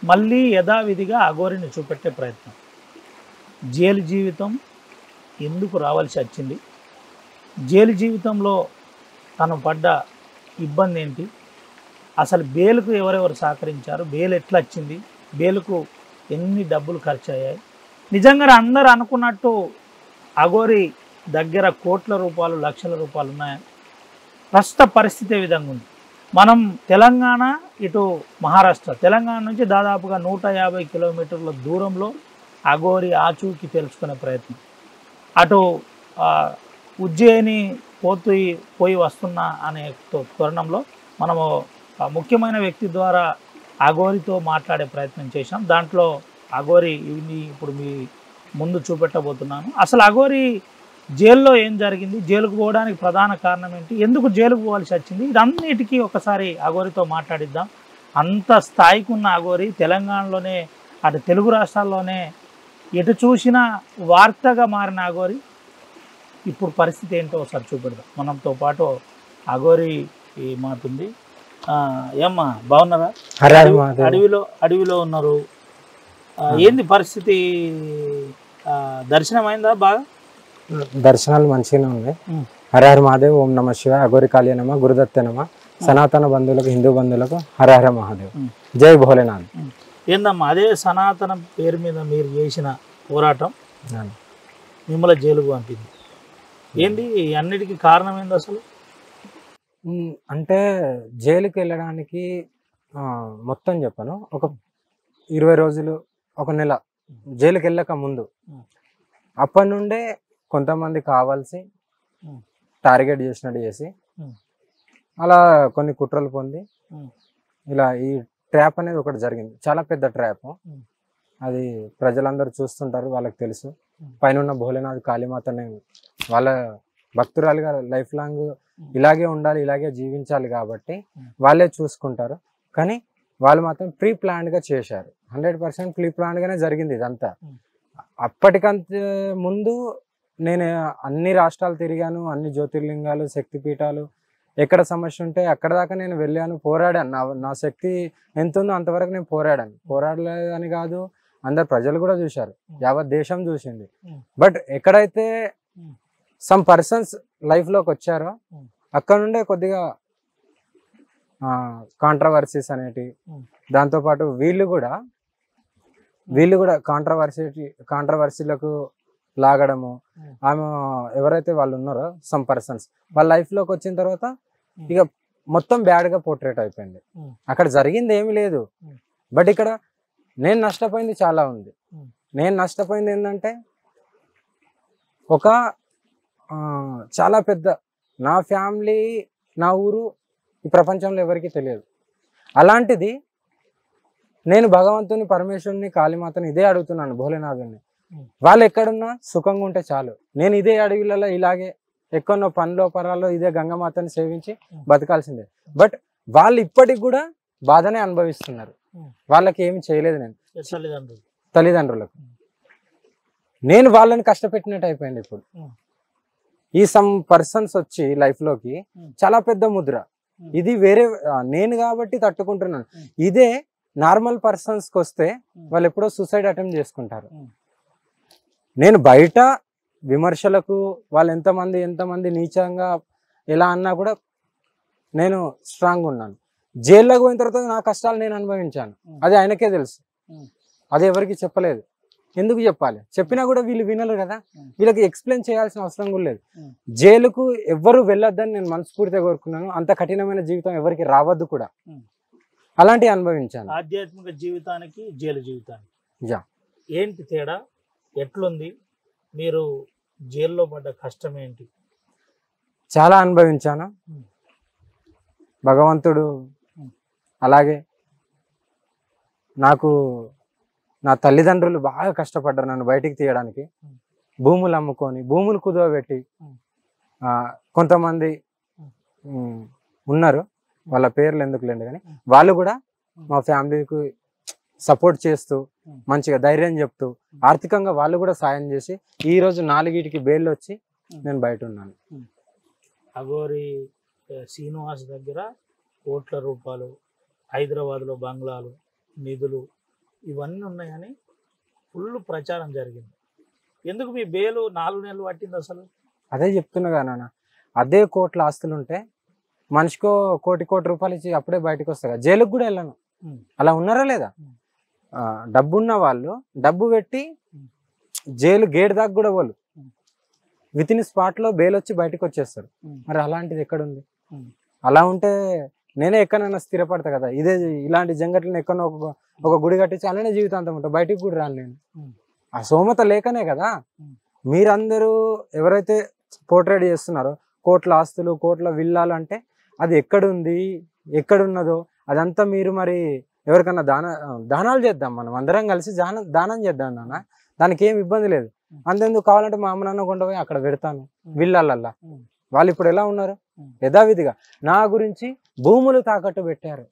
మళ్ళీ యథావిధిగా అఘోరిని చూపెట్టే ప్రయత్నం. జైలు జీవితం ఎందుకు రావాల్సి వచ్చింది, జైలు జీవితంలో తను పడ్డ ఇబ్బంది ఏంటి, అసలు బెయిల్కు ఎవరెవరు సహకరించారు, బెయిల్ ఎట్లా వచ్చింది, బెయిల్కు ఎన్ని డబ్బులు ఖర్చు అయ్యాయి, నిజంగా అందరూ అనుకున్నట్టు అఘోరి దగ్గర కోట్ల రూపాయలు లక్షల రూపాయలు ఉన్నాయా, ప్రస్తుత పరిస్థితి ఏ విధంగా ఉంది. మనం తెలంగాణ ఇటు మహారాష్ట్ర, తెలంగాణ నుంచి దాదాపుగా 150 కిలోమీటర్ల దూరంలో అఘోరి ఆచూకీ తెలుసుకునే ప్రయత్నం. అటు ఉజ్జయిని పోయి వస్తున్నా అనే తరుణంలో మనము ముఖ్యమైన వ్యక్తి ద్వారా అఘోరితో మాట్లాడే ప్రయత్నం చేశాం. దాంట్లో అఘోరి ఇవి ఇప్పుడు మీ ముందు చూపెట్టబోతున్నాను. అసలు అఘోరి జైల్లో ఏం జరిగింది, జైలుకు పోవడానికి ప్రధాన కారణం ఏంటి, ఎందుకు జైలుకు పోవాల్సి వచ్చింది, ఇదన్నిటికీ ఒకసారి అఘోరితో మాట్లాడిద్దాం. అంత స్థాయికి ఉన్న అఘోరి తెలంగాణలోనే, అటు తెలుగు రాష్ట్రాల్లోనే ఎటు చూసినా వార్తగా మారిన అఘోరి ఇప్పుడు పరిస్థితి ఏంటో ఒకసారి చూపెడదాం. మనతో పాటు అఘోరి మాటుంది. ఏమ్మా బాగున్నారా? అడవిలో ఉన్నారు, ఏంది పరిస్థితి? దర్శనం అయిందా? బాగా దర్శనాలు మంచిగానే ఉన్నాయి. హరహర మహాదేవ్, ఓం నమ శివ, అఘోరి కాళీ నమ, గురుదత్త నమ, సనాతన బంధువులకు హిందూ బంధువులకు హరహర మహాదేవ్, జై భోలేనాథ్. ఏందమ్మా అదే సనాతన పేరు మీద మీరు చేసిన పోరాటం మిమ్మల్ని జైలుకు పంపింది, ఏంటి అన్నిటికీ కారణం ఏంది అసలు? అంటే జైలుకి వెళ్ళడానికి మొత్తం చెప్పను, ఒక 20 రోజులు, ఒక నెల జైలుకి వెళ్ళక ముందు అప్పటి నుండే కొంతమంది కావాల్సి టార్గెట్ చేసినట్టు చేసి అలా కొన్ని కుట్రలు పొంది ఇలా ఈ ట్రాప్ అనేది ఒకటి జరిగింది. చాలా పెద్ద ట్రాప్ అది, ప్రజలందరూ చూస్తుంటారు, వాళ్ళకి తెలుసు. పైన భోలేనాథ్ కాళీమాతనే వాళ్ళ భక్తురాలుగా లైఫ్ లాంగ్ ఇలాగే ఉండాలి, ఇలాగే జీవించాలి కాబట్టి వాళ్ళే చూసుకుంటారు. కానీ వాళ్ళు మాత్రం ప్రీ ప్లాన్డ్గా చేశారు. 100% ప్రీ ప్లాన్డ్గానే జరిగింది ఇదంతా. అప్పటికంత ముందు నేను అన్ని రాష్ట్రాలు తిరిగాను, అన్ని జ్యోతిర్లింగాలు, శక్తిపీఠాలు, ఎక్కడ సమస్య ఉంటే అక్కడ దాకా నేను వెళ్ళాను, పోరాడాను. నా శక్తి ఎంత ఉందో అంతవరకు నేను పోరాడలేదని కాదు, అందరు ప్రజలు కూడా చూశారు, యావత్ దేశం చూసింది. బట్ ఎక్కడైతే సమ్ పర్సన్స్ లైఫ్లోకి వచ్చారో అక్కడ నుండే కొద్దిగా కాంట్రవర్సీస్ అనేటివి, దాంతోపాటు వీళ్ళు కూడా కాంట్రవర్సీలకు లాగడము. ఆమె ఎవరైతే వాళ్ళు ఉన్నారో సమ్ పర్సన్స్ వాళ్ళ లైఫ్లోకి వచ్చిన తర్వాత ఇక మొత్తం బ్యాడ్గా పోర్ట్రేట్ అయిపోయింది. అక్కడ జరిగింది ఏమీ లేదు, బట్ ఇక్కడ నేను నష్టపోయింది చాలా ఉంది. నేను నష్టపోయింది ఏంటంటే, ఒక చాలా పెద్ద నా ఫ్యామిలీ, నా ఊరు ఈ ప్రపంచంలో ఎవరికీ తెలియదు. అలాంటిది నేను భగవంతుని, పరమేశ్వరుని, కాళీమాతని ఇదే అడుగుతున్నాను, భోలేనాథుని. వాళ్ళు ఎక్కడున్నా సుఖంగా ఉంటే చాలు. నేను ఇదే అడవిలలో ఇలాగే ఎక్కడో పనిలో పరాల్లో ఇదే గంగమాతని సేవించి బతకాల్సిందే. బట్ వాళ్ళు ఇప్పటికి కూడా బాధనే అనుభవిస్తున్నారు. వాళ్ళకి ఏమి చేయలేదు నేను తల్లిదండ్రులకు. నేను వాళ్ళని కష్టపెట్టినట్టు అయిపోయింది. ఇప్పుడు ఈ సమ్ పర్సన్స్ వచ్చి లైఫ్లోకి చాలా పెద్ద ముద్ర. ఇది వేరే నేను కాబట్టి తట్టుకుంటున్నాను. ఇదే నార్మల్ పర్సన్స్కి వస్తే వాళ్ళు ఎప్పుడో సూసైడ్ అటెంప్ట్ చేసుకుంటారు. నేను బయట విమర్శలకు వాళ్ళు ఎంతమంది నీచంగా ఎలా అన్నా కూడా నేను స్ట్రాంగ్ ఉన్నాను. జైల్లోకి పోయిన తర్వాత నా కష్టాలు నేను అనుభవించాను, అది ఆయనకే తెలుసు. అది ఎవరికి చెప్పలేదు. ఎందుకు చెప్పాలి? చెప్పినా కూడా వీళ్ళు వినరు కదా, వీళ్ళకి ఎక్స్ప్లెయిన్ చేయాల్సిన అవసరం కూడా లేదు. జైలుకు ఎవ్వరు వెళ్ళొద్దని నేను మనస్ఫూర్తిగా కోరుకున్నాను. అంత కఠినమైన జీవితం ఎవరికి రావద్దు కూడా. అలాంటివి అనుభవించాను. ఆధ్యాత్మిక జీవితానికి జైలు జీవితానికి ఏంటి తేడా, ఎట్లుంది? మీరు జైల్లో పడ్డ కష్టం ఏంటి? చాలా అనుభవించాను. భగవంతుడు అలాగే నాకు, నా తల్లిదండ్రులు బాగా కష్టపడ్డారు నన్ను బయటికి తీయడానికి. భూములు అమ్ముకొని, భూములు కుదవబెట్టి, కొంతమంది ఉన్నారు, వాళ్ళ పేర్లు ఎందుకు లేండి, కానీ వాళ్ళు కూడా మా ఫ్యామిలీకి సపోర్ట్ చేస్తూ, మంచిగా ధైర్యం చెప్తూ, ఆర్థికంగా వాళ్ళు కూడా సాయం చేసి ఈరోజు 4కి బెయిల్ వచ్చి నేను బయట ఉన్నాను. అఘోరి శ్రీనివాస్ దగ్గర కోట్ల రూపాయలు, హైదరాబాద్లో బంగ్లాలు, నిధులు, ఇవన్నీ ఉన్నాయని ఫుల్ ప్రచారం జరిగింది. ఎందుకు మీ బెయిల్ 4 నెలలు పట్టింది అసలు? అదే చెప్తున్నా కదా నాన్న, అదే కోట్ల ఆస్తులు ఉంటే మనిషికో కోటి రూపాయలు ఇచ్చి అప్పుడే బయటకు వస్తా కదా, జైలుకు కూడా వెళ్ళను. అలా ఉన్నారా లేదా? డబ్బున్న వాళ్ళు డబ్బు పెట్టి జైలు గేట్ దాకా కూడా వాళ్ళు విత్ ఇన్ స్పాట్ లో బెయిల్ వచ్చి బయటకు వచ్చేస్తారు. మరి అలాంటిది ఎక్కడుంది? అలా ఉంటే నేనే ఎక్కడైనా స్థిరపడతా కదా. ఇలాంటి జంగట్లను ఎక్కడో ఒక గుడి కట్టించి అలానే జీవితాంతం ఉంటా, బయటికి కూడా రాను నేను. ఆ సోమత లేకనే కదా మీరందరూ ఎవరైతే పోర్ట్రేట్ చేస్తున్నారో కోట్ల ఆస్తులు కోట్ల విల్లాలు అంటే అది ఎక్కడుంది ఎక్కడున్నదో అదంతా మీరు మరి ఎవరికన్నా దానాలు చేద్దాం, మనం అందరం కలిసి దానం చేద్దాం నాన్న, దానికి ఏం ఇబ్బంది లేదు. అంతెందుకు కావాలంటే మా అమ్మ నాన్న కొండపోయి అక్కడ పెడతాను విల్లాలల్లా. వాళ్ళు ఇప్పుడు ఎలా ఉన్నారు? యథావిధిగా నా గురించి భూములు తాకట్టు పెట్టారు.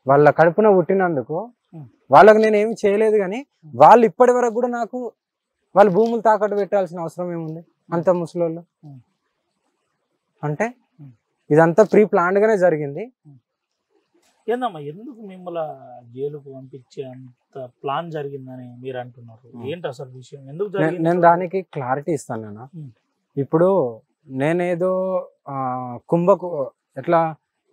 వాళ్ళ కడుపున పుట్టినందుకు వాళ్ళకు నేను ఏమి చేయలేదు, కానీ వాళ్ళు ఇప్పటి వరకు కూడా నాకు వాళ్ళు భూములు తాకట్టు పెట్టాల్సిన అవసరం ఏముంది? అంత ముసలోళ్ళు అంటే ఇదంతా ప్రీ ప్లాన్డ్ గానే జరిగింది. ఏందమ్మా ఎందుకు మిమ్మల్ని జైలుకు పంపించే అంత ప్లాన్ జరిగిందని మీరు అంటున్నారు? ఏంటి అసలు విషయం? ఎందుకు జరిగింది? నేను దానికి క్లారిటీ ఇస్తాను నాన్న. ఇప్పుడు నేనేదో ఎట్లా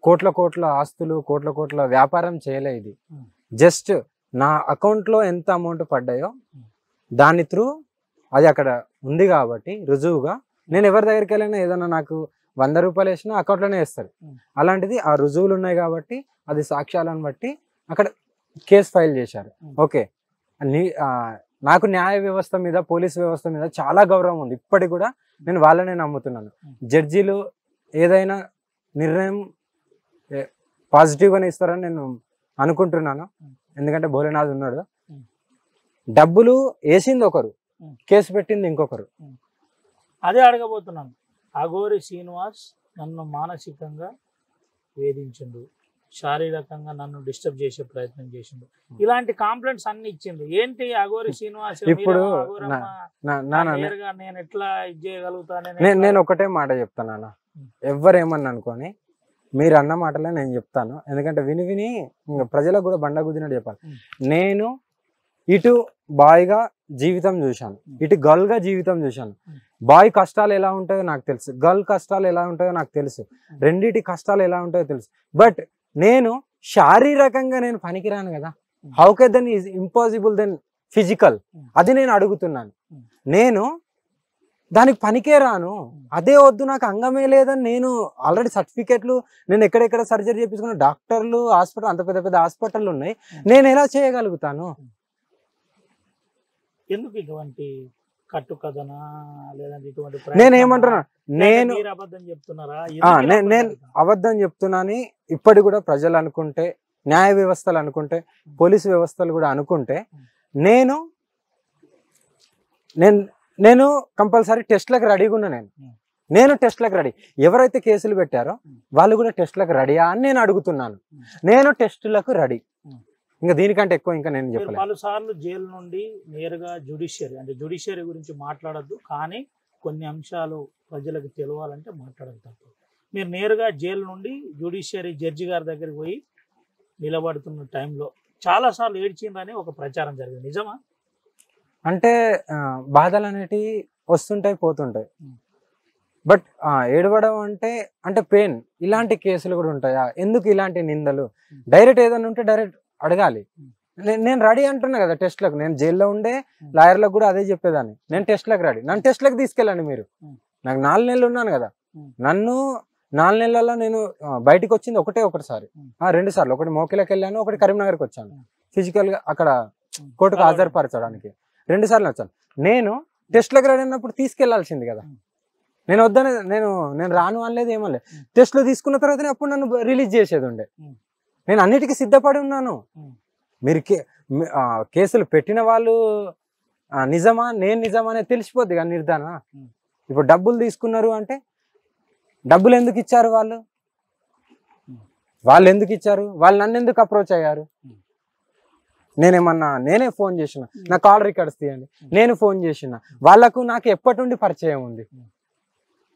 కోట్ల ఆస్తులు కోట్ల వ్యాపారం చేయలే. ఇది జస్ట్ నా అకౌంట్లో ఎంత అమౌంట్ పడ్డాయో దాని త్రూ అది అక్కడ ఉంది కాబట్టి రుజువుగా నేను ఎవరి దగ్గరికి వెళ్ళినా ఏదైనా నాకు 100 రూపాయలు వేసినా అకౌంట్లోనే వేస్తారు. అలాంటిది ఆ రుజువులు ఉన్నాయి కాబట్టి అది సాక్ష్యాలను బట్టి అక్కడ కేసు ఫైల్ చేశారు. ఓకే, నాకు న్యాయ వ్యవస్థ మీద పోలీస్ వ్యవస్థ మీద చాలా గౌరవం ఉంది. ఇప్పటికి కూడా నేను వాళ్ళనే నమ్ముతున్నాను. జడ్జీలు ఏదైనా నిర్ణయం పాజిటివ్గానే ఇస్తారని నేను అనుకుంటున్నాను. ఎందుకంటే భోలేనాథ్ ఉన్నాడు. డబ్బులు వేసింది ఒకరు, కేసు పెట్టింది ఇంకొకరు. అదే అడగబోతున్నాను. అఘోరి శ్రీనివాస్ నన్ను మానసికంగా వేధించిండు, శారీరకంగా నన్ను డిస్టర్బ్ చేసే ప్రయత్నం చేసిండు, ఇలాంటి కంప్లైంట్స్ అన్ని ఇచ్చిండు. ఏంటి అఘోరి శ్రీనివాస్ ఇప్పుడు నేను ఎట్లా ఇది చేయగలుగుతాను? నేను ఒకటే మాట చెప్తాను, ఎవరేమన్నా అనుకోని మీరు అన్న మాటలే నేను చెప్తాను. ఎందుకంటే విని విని ఇంకా ప్రజలకు కూడా బండ గుద్దినట్టు చెప్పాలి. నేను ఇటు బాయ్గా జీవితం చూశాను, ఇటు గర్ల్గా జీవితం చూశాను. బాయ్ కష్టాలు ఎలా ఉంటాయో నాకు తెలుసు, గర్ల్ కష్టాలు ఎలా ఉంటాయో నాకు తెలుసు, రెండిటి కష్టాలు ఎలా ఉంటాయో తెలుసు. బట్ నేను శారీరకంగా నేను పనికిరాను కదా. How can then is impossible then physical? అది నేను అడుగుతున్నాను. నేను దానికి పనికే రాను, అదే వద్దు, నాకు అంగమే లేదని నేను ఆల్రెడీ సర్టిఫికెట్లు నేను ఎక్కడెక్కడ సర్జరీ చేయించుకున్న డాక్టర్లు హాస్పిటల్ అంత పెద్ద హాస్పిటల్ ఉన్నాయి, నేను ఎలా చేయగలుగుతాను? ఎందుకు ఇటువంటి కట్టు కథనా లేదంటే ఇటువంటి నేనేమంటున్నా, నేను అబద్ధం చెప్తున్నారా? నేను అబద్ధం చెప్తున్నాను ఇప్పటి కూడా ప్రజలు అనుకుంటే, న్యాయ వ్యవస్థలు అనుకుంటే, పోలీసు వ్యవస్థలు కూడా అనుకుంటే, నేను కంపల్సరీ టెస్ట్లకు రెడీగా ఉన్నా. నేను టెస్ట్లకు రెడీ. ఎవరైతే కేసులు పెట్టారో వాళ్ళు కూడా టెస్ట్లకు రెడీయా అని నేను అడుగుతున్నాను. నేను టెస్టులకు రెడీ. ఇంకా దీనికంటే ఎక్కువ ఇంకా నేను చెప్పలేదు. పలుసార్లు జైలు నుండి నేరుగా జ్యుడిషియరీ గురించి మాట్లాడద్దు, కానీ కొన్ని అంశాలు ప్రజలకు తెలియాలంటే మాట్లాడతారు. మీరు నేరుగా జైలు నుండి జ్యుడిషియరీ జడ్జి గారి దగ్గరికి పోయి నిలబడుతున్న టైంలో చాలాసార్లు ఏడ్చిందని ఒక ప్రచారం జరిగింది, నిజమా? అంటే బాధలు అనేటివి వస్తుంటాయి పోతుంటాయి. బట్ ఏడవడం అంటే పెయిన్. ఇలాంటి కేసులు కూడా ఉంటాయా? ఎందుకు ఇలాంటి నిందలు? డైరెక్ట్ ఏదైనా ఉంటే డైరెక్ట్ అడగాలి. నేను రెడీ అంటున్నా కదా టెస్ట్లకు. నేను జైల్లో ఉండే లాయర్లకు కూడా అదే చెప్పేదాన్ని, నేను టెస్ట్లకు రెడీ, నన్ను టెస్ట్లకు తీసుకెళ్ళండి మీరు. నాకు 4 నెలలు ఉన్నాను కదా, నన్ను 4 నెలల్లో నేను బయటకు వచ్చింది ఒకసారి 2 సార్లు. ఒకటి మోకిలకు వెళ్ళాను, ఒకటి కరీంనగర్కి వచ్చాను ఫిజికల్గా అక్కడ కోర్టుకు హాజరుపరచడానికి. 2 సార్లు వచ్చాను. నేను టెస్ట్లకు రెడీ అన్నప్పుడు తీసుకెళ్లాల్సింది కదా. నేను వద్దని నేను రాను అనలేదు, ఏమనలేదు. టెస్ట్లు తీసుకున్న తర్వాతనే అప్పుడు నన్ను రిలీజ్ చేసేది ఉండే. నేను అన్నిటికీ సిద్ధపడి ఉన్నాను. మీరు కేసులు పెట్టిన వాళ్ళు నిజమా నేను నిజమా అనేది తెలిసిపోద్ది కానీ నిర్ధారణ. ఇప్పుడు డబ్బులు తీసుకున్నారు అంటే డబ్బులు ఎందుకు ఇచ్చారు? వాళ్ళు ఎందుకు ఇచ్చారు? వాళ్ళు నన్ను ఎందుకు అప్రోచ్ అయ్యారు? నేనే ఫోన్ చేసిన, నా కాల్ రికార్డ్స్ తీయండి, నేను ఫోన్ చేసిన. వాళ్ళకు నాకు ఎప్పటి నుండి పరిచయం ఉంది.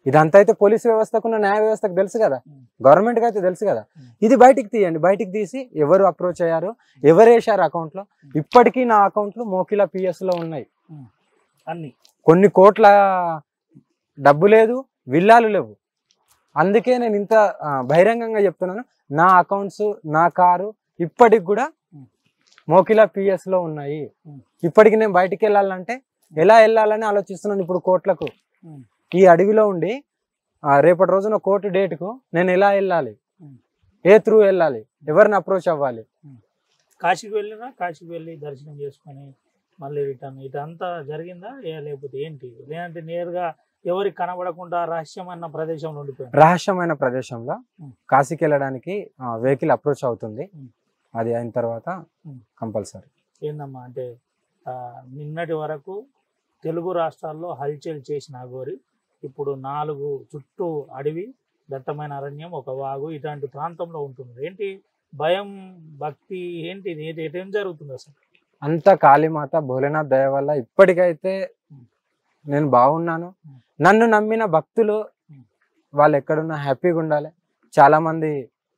ఇదంతా అయితే పోలీస్ వ్యవస్థకున్న న్యాయ వ్యవస్థకు తెలుసు కదా, గవర్నమెంట్కి అయితే తెలుసు కదా. ఇది బయటికి తీయండి, బయటికి తీసి ఎవరు అప్రోచ్ అయ్యారు, ఎవరు వేశారు అకౌంట్లో. ఇప్పటికీ నా అకౌంట్లు మోకిల పిఎస్లో ఉన్నాయి. అన్ని కొన్ని కోట్ల డబ్బు లేదు, విల్లాలు లేవు. అందుకే నేను ఇంత బహిరంగంగా చెప్తున్నాను. నా అకౌంట్స్, నా కారు ఇప్పటికి కూడా మోకిల పిఎస్లో ఉన్నాయి. ఇప్పటికి నేను బయటికి వెళ్ళాలంటే ఎలా వెళ్ళాలని ఆలోచిస్తున్నాను. ఇప్పుడు కోట్లకు ఈ అడవిలో ఉండి రేపటి రోజున కోర్టు డేట్కు నేను ఎలా వెళ్ళాలి, ఏ త్రూ వెళ్ళాలి, ఎవరిని అప్రోచ్ అవ్వాలి. కాశీకి వెళ్ళినా, కాశీకి వెళ్ళి దర్శనం చేసుకొని మళ్ళీ రిటర్న్ ఇదంతా జరిగిందా, లేకపోతే ఏంటి? లేదంటే నేరుగా ఎవరికి కనబడకుండా రహస్యమైన ప్రదేశంలో ఉండిపోయింది? రహస్యమైన ప్రదేశంలో కాశీకి వెళ్ళడానికి వెహికల్ అప్రోచ్ అవుతుంది. అది అయిన తర్వాత కంపల్సరీ. ఏందమ్మా అంటే నిన్నటి వరకు తెలుగు రాష్ట్రాల్లో హల్చల్ చేసిన అఘోరి ఇప్పుడు 4 చుట్టూ అడవి, దట్టమైన అరణ్యం, ఒక వాగు ఇట్లాంటి ప్రాంతంలో ఉంటుంది. ఏంటి భయం, భక్తి ఏంటి, ఏం జరుగుతుంది అసలు? అంతా కాళీమాత భోలేనాథ్ దయ వల్ల ఇప్పటికైతే నేను బాగున్నాను. నన్ను నమ్మిన భక్తులు వాళ్ళు ఎక్కడున్నా హ్యాపీగా ఉండాలి. చాలా మంది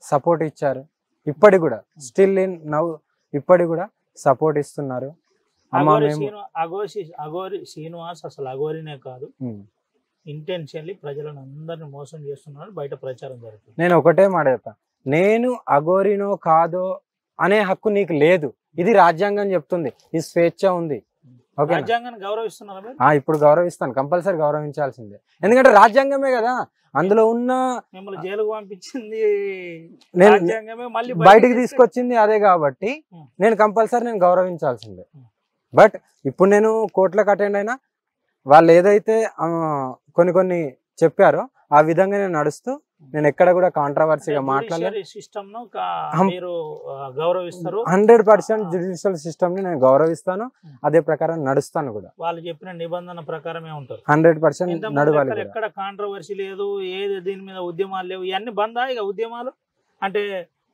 సపోర్ట్ ఇచ్చారు. ఇప్పటికి కూడా స్టిల్ ఇన్ నవ్ ఇప్పటికి కూడా సపోర్ట్ ఇస్తున్నారు. అఘోరి శ్రీనివాస్ అసలు అఘోరినే కాదు, ఇంటెన్షన్లీ ప్రజలను అందరిని మోసం చేస్తున్నారు, బయట ప్రచారం జరుగుతుంది. నేను ఒకటే మాట చెప్తా, నేను అఘోరినో కాదో అనే హక్కు నీకు లేదు. ఇది రాజ్యాంగం చెప్తుంది, ఈ స్వేచ్ఛ ఉంది. రాజ్యాంగాన్ని గౌరవిస్తున్నారు. ఇప్పుడు గౌరవిస్తాను, కంపల్సరీ గౌరవించాల్సిందే. ఎందుకంటే రాజ్యాంగమే కదా అందులో ఉన్న, మిమ్మల్ని జైలుకు పంపించింది మళ్ళీ బయటికి తీసుకొచ్చింది అదే కాబట్టి నేను కంపల్సరీ నేను గౌరవించాల్సిందే. బట్ ఇప్పుడు నేను కోర్టులకు అటెండ్ అయినా వాళ్ళు ఏదైతే కొన్ని చెప్పారో ఆ విధంగా నేను నడుస్తూ, నేను ఎక్కడ కూడా కాంట్రవర్సీగా మాట్లాడలేదు. 100% జ్యుడిషియల్ సిస్టమ్ ని నేను గౌరవిస్తాను, అదే ప్రకారం నడుస్తాను కూడా. వాళ్ళు చెప్పిన నిబంధన ప్రకారమే ఉంటారు. 100% నడవాలి. ఎక్కడ కాంట్రవర్సీ లేదు, ఏది దీని మీద ఉద్యమాలు లేవు, ఇవన్నీ బందా ఇక ఉద్యమాలు. అంటే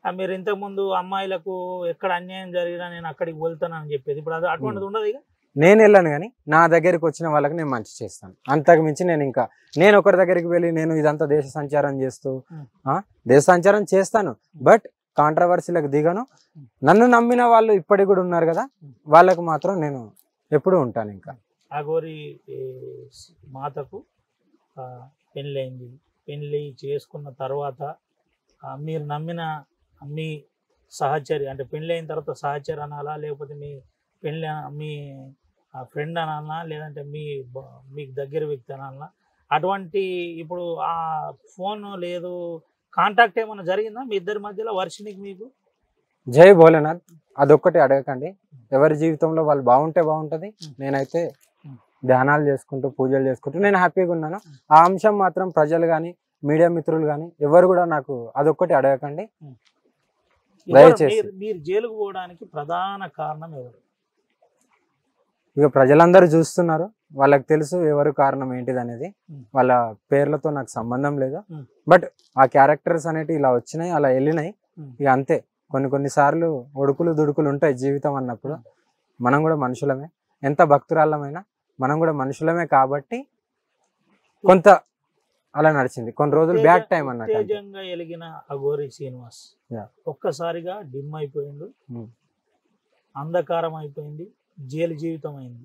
మీరు ఇంతకు ముందు అమ్మాయిలకు ఎక్కడ అన్యాయం జరిగినా నేను అక్కడికి వెళ్తాను అని చెప్పేది, ఇప్పుడు అది అటువంటిది ఉండదు. ఇక నేను వెళ్ళాను కానీ నా దగ్గరికి వచ్చిన వాళ్ళకి నేను మంచి చేస్తాను. అంతకు మించి నేను ఒకరి దగ్గరికి వెళ్ళి నేను ఇదంతా దేశ సంచారం చేస్తూ దేశ సంచారం చేస్తాను, బట్ కాంట్రవర్సీలకు దిగను. నన్ను నమ్మిన వాళ్ళు ఇప్పటికి కూడా ఉన్నారు కదా, వాళ్ళకు మాత్రం నేను ఎప్పుడూ ఉంటాను. ఇంకా అఘోరి మాతకు పెళ్ళైంది, పెళ్ళి చేసుకున్న తర్వాత మీరు నమ్మిన మీ సహచరి, అంటే పెళ్ళి అయిన తర్వాత సహచరి అనాలా, లేకపోతే మీ ఫ్రెండ్ అనాలనా, లేదంటే మీకు దగ్గర వ్యక్తి అనాలనా, అటువంటి ఇప్పుడు ఆ ఫోన్ లేదు, కాంటాక్ట్ ఏమైనా జరిగిందా మీ ఇద్దరి మధ్యలో, వర్షినికి మీకు? జై భోలేనాథ్, అదొక్కటి అడగకండి. ఎవరి జీవితంలో వాళ్ళు బాగుంటే బాగుంటుంది. నేనైతే ధ్యానాలు చేసుకుంటూ, పూజలు చేసుకుంటూ నేను హ్యాపీగా ఉన్నాను. ఆ అంశం మాత్రం ప్రజలు కానీ, మీడియా మిత్రులు కానీ ఎవరు కూడా నాకు అదొక్కటి అడగకండి దయచేసి. మీరు జైలుకు పోవడానికి ప్రధాన కారణం ఎవరు? ఇక ప్రజలందరూ చూస్తున్నారు, వాళ్ళకి తెలుసు ఎవరు కారణం ఏంటిది అనేది. వాళ్ళ పేర్లతో నాకు సంబంధం లేదు, బట్ ఆ క్యారెక్టర్స్ అనేటివి ఇలా వచ్చినాయి, అలా వెళ్ళినాయి. ఇక అంతే. కొన్ని సార్లు ఒడుకులు దుడుకులు ఉంటాయి జీవితం అన్నప్పుడు. మనం కూడా మనుషులమే, ఎంత భక్తురాళ్ళమైనా మనం కూడా మనుషులమే. కాబట్టి కొంత అలా నడిచింది, కొన్ని రోజులు బ్యాడ్ టైం అన్నట్టు. తేజంగా ఎలిగిన అఘోరి శ్రీనివాస్ ఒక్కసారిగా డిమ్ అయిపోయిండు, అంధకారం అయిపోయింది, జైలు జీవితం అయింది.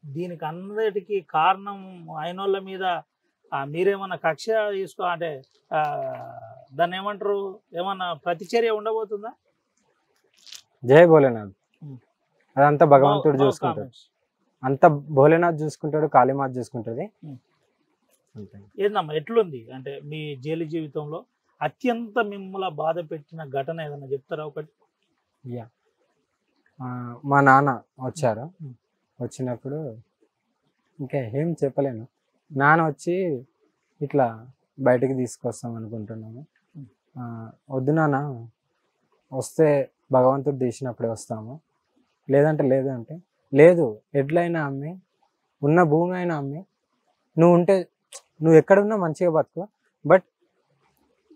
దీనికి అందరికీ కారణం అయినోళ్ళ మీద మీరేమన్నా కక్ష అంటే దాన్ని ఏమంటారు, ఏమన్నా ప్రతిచర్య ఉండబోతుందా? జై భోలేనాథ్, అదంతా భగవంతుడు చూసుకుంటాడు, అంత భోలేనాథ్ చూసుకుంటాడు, కాళీమాత్ చూసుకుంటుంది. ఏందమ్మా ఎట్లుంది అంటే మీ జైలు జీవితంలో అత్యంత మిమ్మల్ని బాధ పెట్టిన ఘటన ఏదన్నా చెప్తారా ఒకటి? మా నాన్న వచ్చారు, వచ్చినప్పుడు ఇంకా ఏం చెప్పలేను. నాన్న వచ్చి ఇట్లా బయటికి తీసుకొస్తాం అనుకుంటున్నాము, వద్దు నాన్న, వస్తే భగవంతుడు తీసినప్పుడే వస్తాము, లేదంటే లేదు అంటే లేదు, ఎడ్లైనా అమ్మి, ఉన్న భూమి అయినా అమ్మి, నువ్వు ఎక్కడున్నా మంచిగా బతుకు. బట్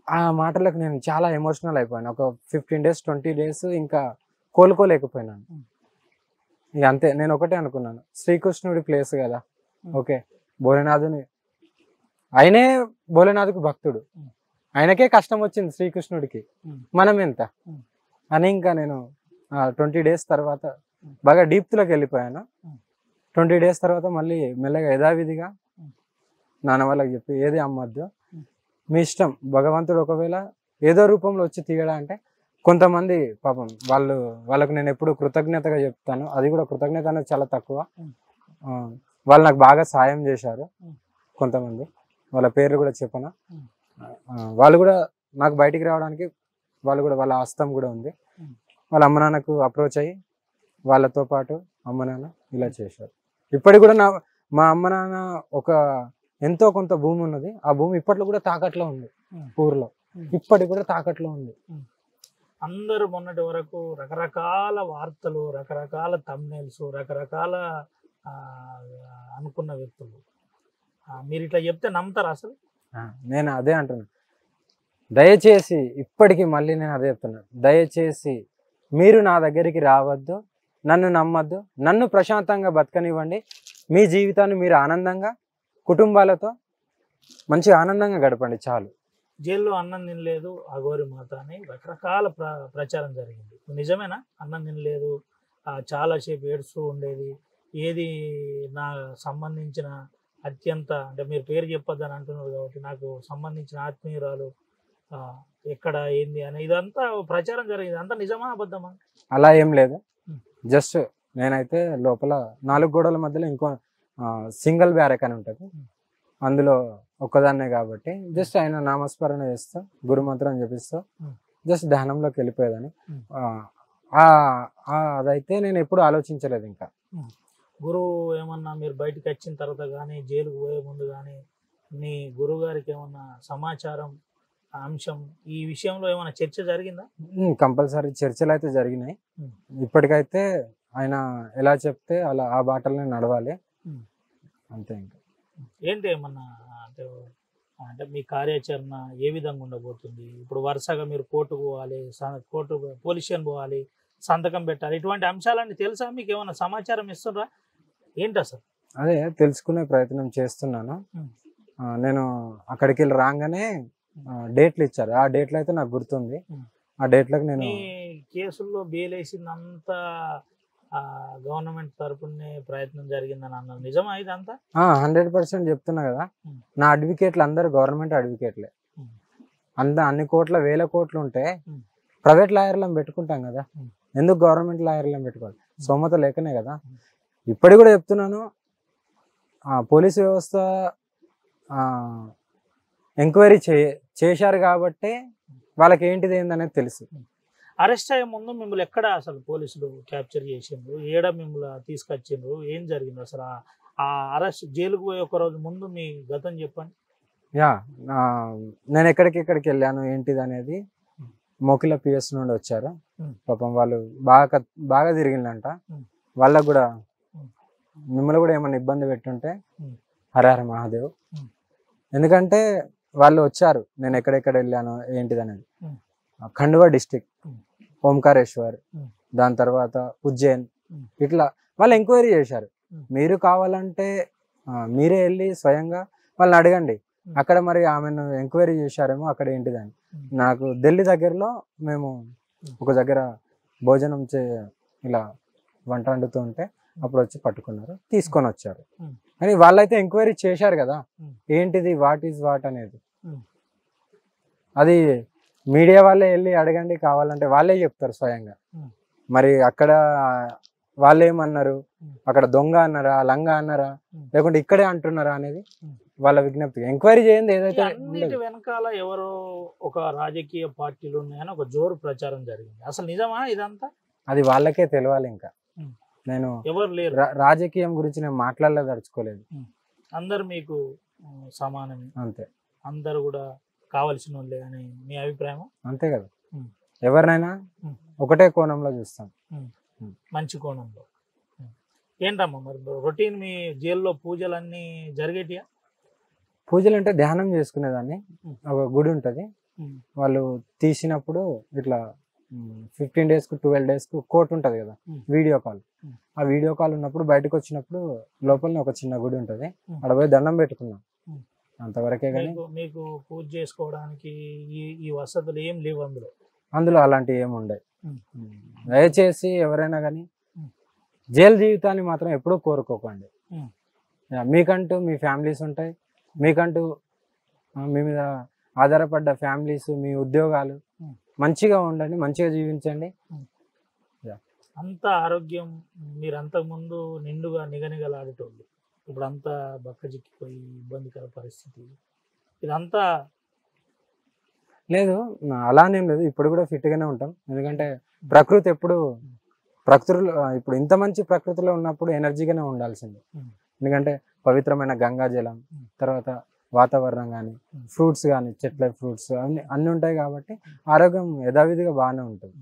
ఆ మాటలకు నేను చాలా ఎమోషనల్ అయిపోయాను. ఒక 15 days 20 days ఇంకా కోలుకోలేకపోయినాను. ఇక అంతే. నేను ఒకటే అనుకున్నాను, శ్రీకృష్ణుడి ప్లేస్ కదా, ఓకే భోలేనాథుని ఆయనే భోలేనాథ్కు భక్తుడు, ఆయనకే కష్టం వచ్చింది శ్రీకృష్ణుడికి, మనం ఎంత అని ఇంకా నేను 20 days తర్వాత బాగా డీప్త్లోకి వెళ్ళిపోయాను. 20 days తర్వాత మళ్ళీ మెల్లగా యథావిధిగా నాన్న వాళ్ళకి చెప్పి ఏది అమ్మద్దు, మీ ఇష్టం, భగవంతుడు ఒకవేళ ఏదో రూపంలో వచ్చి తీయడా అంటే కొంతమంది పాపం వాళ్ళకు నేను ఎప్పుడు కృతజ్ఞతగా చెప్తాను, అది కూడా కృతజ్ఞత అనేది చాలా తక్కువ. వాళ్ళు నాకు బాగా సాయం చేశారు కొంతమంది, వాళ్ళ పేర్లు కూడా చెప్పను. వాళ్ళు కూడా నాకు బయటికి రావడానికి వాళ్ళు కూడా వాళ్ళ హస్తం కూడా ఉంది. వాళ్ళ అమ్మ నాన్నకు అప్రోచ్ అయ్యి వాళ్ళతో పాటు అమ్మ నాన్న ఇలా చేశారు. ఇప్పటికి కూడా మా అమ్మ నాన్న ఒక ఎంతో కొంత భూమి ఉన్నది, ఆ భూమి ఇప్పట్లో కూడా తాకట్లో ఉంది ఊర్లో, ఇప్పటికి కూడా తాకట్లో ఉంది. అందరూ మొన్నటి వరకు రకరకాల వార్తలు, రకరకాల థంబ్నెయిల్స్, రకరకాల అనుకున్న వ్యక్తులు, మీరు ఇట్లా చెప్తే నమ్ముతారా అసలు? నేను అదే అంటున్నాను, దయచేసి ఇప్పటికీ మళ్ళీ నేను అదే చెప్తున్నాను, దయచేసి మీరు నా దగ్గరికి రావద్దు, నన్ను నమ్మద్దు, నన్ను ప్రశాంతంగా బతకనివ్వండి. మీ జీవితాన్ని మీరు ఆనందంగా కుటుంబాలతో మంచి ఆనందంగా గడపండి చాలు. జైల్లో అన్నం తినలేదు అఘోరి మాత అని రకరకాల ప్రచారం జరిగింది. నిజమేనా? అన్నం తినలేదు, చాలాసేపు ఏడుస్తూ ఉండేది, ఏది నా సంబంధించిన అత్యంత, అంటే మీరు పేరు చెప్పొద్దని అంటున్నారు కాబట్టి నాకు సంబంధించిన ఆత్మీయురాలు ఎక్కడ ఏంది అని ఇదంతా ప్రచారం జరిగింది, అంతా నిజమా అబద్ధమా? అలా ఏం లేదు, జస్ట్ నేనైతే లోపల 4 గోడల మధ్యలో ఇంకో సింగిల్ బ్యారెక్ అని ఉంటుంది, అందులో ఒక్కదాన్నే కాబట్టి జస్ట్ ఆయన నామస్మరణ చేస్తూ గురుమంత్రం జపిస్తూ జస్ట్ ధ్యానంలోకి వెళ్ళిపోయేదని. అదైతే నేను ఎప్పుడు ఆలోచించలేదు. ఇంకా గురువు ఏమన్నా మీరు బయటకు వచ్చిన తర్వాత కానీ జైలుకు పోయే ముందు కానీ మీ గురువు గారికి ఏమన్నా సమాచారం అంశం ఈ విషయంలో ఏమైనా చర్చ జరిగిందా? కంపల్సరీ చర్చలు అయితే జరిగినాయి. ఇప్పటికైతే ఆయన ఎలా చెప్తే అలా ఆ బాటలనే నడవాలి అంతే. ఇంకా ఏంటి ఏమన్నా అంటే మీ కార్యాచరణ ఏ విధంగా ఉండబోతుంది? ఇప్పుడు వరుసగా మీరు కోర్టుకు పోవాలి, పోలీస్ స్టేషన్ పోవాలి, సంతకం పెట్టాలి, ఇటువంటి అంశాలన్నీ తెలుసా మీకు? ఏమైనా సమాచారం ఇస్తున్నారా ఏంటి అసలు? అదే తెలుసుకునే ప్రయత్నం చేస్తున్నాను. నేను అక్కడికి వెళ్ళి రాగానే డేట్లు ఇచ్చారు, ఆ డేట్లు అయితే నాకు గుర్తుంది. ఆ డేట్లకు నేను కేసుల్లో బెయిల్ వేసిందంతా గవర్నమెంట్ తరపునే ప్రయత్నం జరిగిందని అన్నారు, నిజమా ఇదంతా? 100% చెప్తున్నా కదా, నా అడ్వకేట్లు అందరు గవర్నమెంట్ అడ్వకేట్లే. అన్ని కోట్ల వేల కోట్లు ఉంటే ప్రైవేట్ లాయర్లను పెట్టుకుంటాం కదా, ఎందుకు గవర్నమెంట్ లాయర్లను పెట్టుకోవాలి? సోమత లేకనే కదా. ఇప్పటికి కూడా చెప్తున్నాను, పోలీసు వ్యవస్థ ఎంక్వైరీ చేశారు కాబట్టి వాళ్ళకి ఏంటిది ఏందనేది తెలుసు. అరెస్ట్ అయ్యే ముందు మిమ్మల్ని ఎక్కడ అసలు పోలీసులు క్యాప్చర్ చేసిండ్రు, ఏడ మిమ్మల్ని తీసుకొచ్చిండ్రు, ఏం జరిగింది అసలు? ఆ అరెస్ట్ జైలుకు పోయే ఒక రోజు ముందు మీ గతం చెప్పండి. నేను ఎక్కడికి వెళ్ళాను ఏంటిది అనేది మోకిల పిఎస్ నుండి వచ్చారు. పాపం వాళ్ళు బాగా తిరిగిందంట. వాళ్ళకు కూడా మిమ్మల్ని కూడా ఏమన్నా ఇబ్బంది పెట్టుంటే హర మహాదేవ్. ఎందుకంటే వాళ్ళు వచ్చారు నేను ఎక్కడెక్కడ వెళ్ళాను ఏంటిది అనేది. ఖండ్వా డిస్టిక్, ఓంకారేశ్వర్, దాని తర్వాత ఉజ్జయిన్, ఇట్లా వాళ్ళు ఎంక్వైరీ చేశారు. మీరు కావాలంటే మీరే వెళ్ళి స్వయంగా వాళ్ళని అడగండి, అక్కడ మరి ఆమెను ఎంక్వైరీ చేశారేమో అక్కడ ఏంటిదని. నాకు ఢిల్లీ దగ్గరలో మేము ఒక దగ్గర భోజనం ఇలా వంట వండుతూ ఉంటే అప్పుడు వచ్చి పట్టుకున్నారు, తీసుకొని వచ్చారు. కానీ వాళ్ళైతే ఎంక్వైరీ చేశారు కదా ఏంటిది వాట్ ఈజ్ వాట్ అనేది. అది మీడియా వాళ్ళే వెళ్ళి అడగండి, కావాలంటే వాళ్ళే చెప్తారు స్వయంగా. మరి అక్కడ వాళ్ళు ఏమన్నారు, అక్కడ దొంగ అన్నారా, లంగా అన్నారా, లేకుంటే ఇక్కడే అంటున్నారా అనేది వాళ్ళ విజ్ఞప్తి. ఎంక్వైరీ చేయండి ఏదైతే. అన్నిటి వెనకాల ఎవరో ఒక రాజకీయ పార్టీలు ఉన్నాయని ఒక జోరు ప్రచారం జరిగింది, అసలు నిజమా ఇదంతా? అది వాళ్ళకే తెలియాలి. ఇంకా నేను ఎవరు లేరు, రాజకీయం గురించి నేను మాట్లాడలేదలుచుకోలేదు. అందరు మీకు సమానమే, అంతే, అందరు కూడా కావలసిన వాళ్ళే అని మీ అభిప్రాయం? అంతే కదా, ఎవరినైనా ఒకటే కోణంలో చూస్తాం, మంచి కోణంలో. ఏంటమ్మా మరి రొటీన్ మీ జైల్లో పూజలన్నీ జరిగేటియా? పూజలు అంటే ధ్యానం చేసుకునేదాన్ని. ఒక గుడి ఉంటుంది, వాళ్ళు తీసినప్పుడు ఇట్లా 15 days కు 12 days కు కోర్టు ఉంటుంది కదా, వీడియో కాల్. ఆ వీడియో కాల్ ఉన్నప్పుడు బయటకు వచ్చినప్పుడు లోపలనే ఒక చిన్న గుడి ఉంటుంది, అక్కడ పోయి దండం పెట్టుకున్నాం. అంతవరకే కానీ మీకు మీకు పూజ చేసుకోవడానికి ఈ వసతులు ఏం లేవు అందులో. అందులో అలాంటివి ఏమి ఉండవు. ఉమ్. దయచేసి ఎవరైనా కానీ ఉమ్. జైలు జీవితాన్ని మాత్రం ఎప్పుడూ కోరుకోకండి. ఉమ్. మీకంటూ మీ ఫ్యామిలీస్ ఉంటాయి, మీకంటూ మీ మీద ఆధారపడ్డ ఫ్యామిలీస్, మీ ఉద్యోగాలు, మంచిగా ఉండండి, మంచిగా జీవించండి. అంత ఆరోగ్యం మీరు అంతకుముందు నిండుగా నిగనిగలాడేటోళ్ళు, ఇప్పుడు అంతా బక్కచిక్కిపోయి ఇబ్బందికర పరిస్థితి ఇదంతా. లేదు, అలానేం లేదు, ఇప్పుడు కూడా ఫిట్గానే ఉంటాం. ఎందుకంటే ప్రకృతి ఎప్పుడు ప్రకృతిలో ఇప్పుడు ఇంత మంచి ప్రకృతిలో ఉన్నప్పుడు ఎనర్జీగానే ఉండాల్సింది. ఎందుకంటే పవిత్రమైన గంగా జలం, తర్వాత వాతావరణం కానీ, ఫ్రూట్స్ కానీ, చెట్ల ఫ్రూట్స్ అన్నీ ఉంటాయి కాబట్టి ఆరోగ్యం యథావిధిగా బాగానే ఉంటుంది.